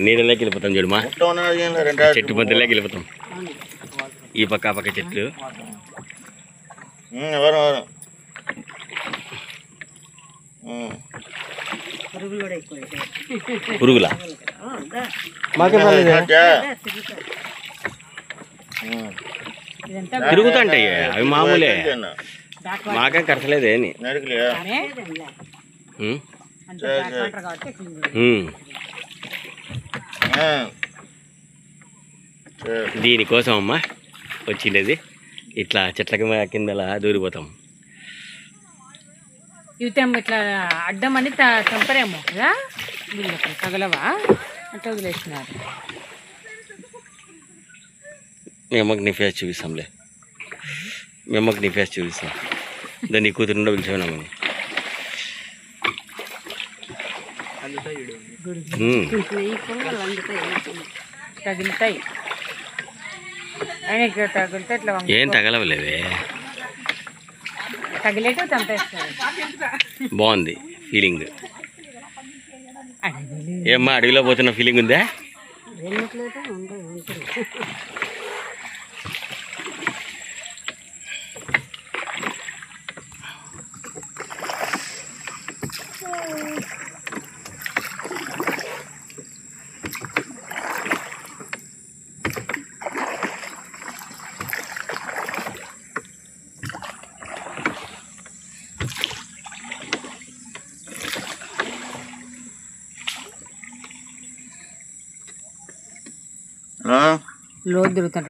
నీళ్ళలోకి వెళ్ళిపోతాం చూడమా, చెట్టు మధ్యలోకి వెళ్ళిపోతాం. ఈ పక్క ఆ పక్క చెట్లు. పురుగులా తిరుగుతుంటాయి అవి, మామూలే. మాకేం కరచలేదే అని. దీనికోసం అమ్మా వచ్చిండేది. ఇట్లా చెట్లకి కిందలా దూరిపోతాం. ఇవితం ఇట్లా అడ్డం అని చంపరేమో కదా, వీళ్ళకి తగలవా అట్లా వదిలేసినారు. మీ అమ్మకి నీ ఫేస్ చూపిస్తాంలే, మీ అమ్మకి నీ ఫేస్ చూపిస్తాం. దాన్ని కూతురుండో పిలిచామని తగులుతాయి. తగిలితే ఇట్లా ఏం తగలవలేవే, తగిలేటో చంపేస్తారు. బాగుంది ఫీలింగ్. ఏమ్మా అడవిలో పోతున్న ఫీలింగ్ ఉందా? లోతు తిరుగుతాడు.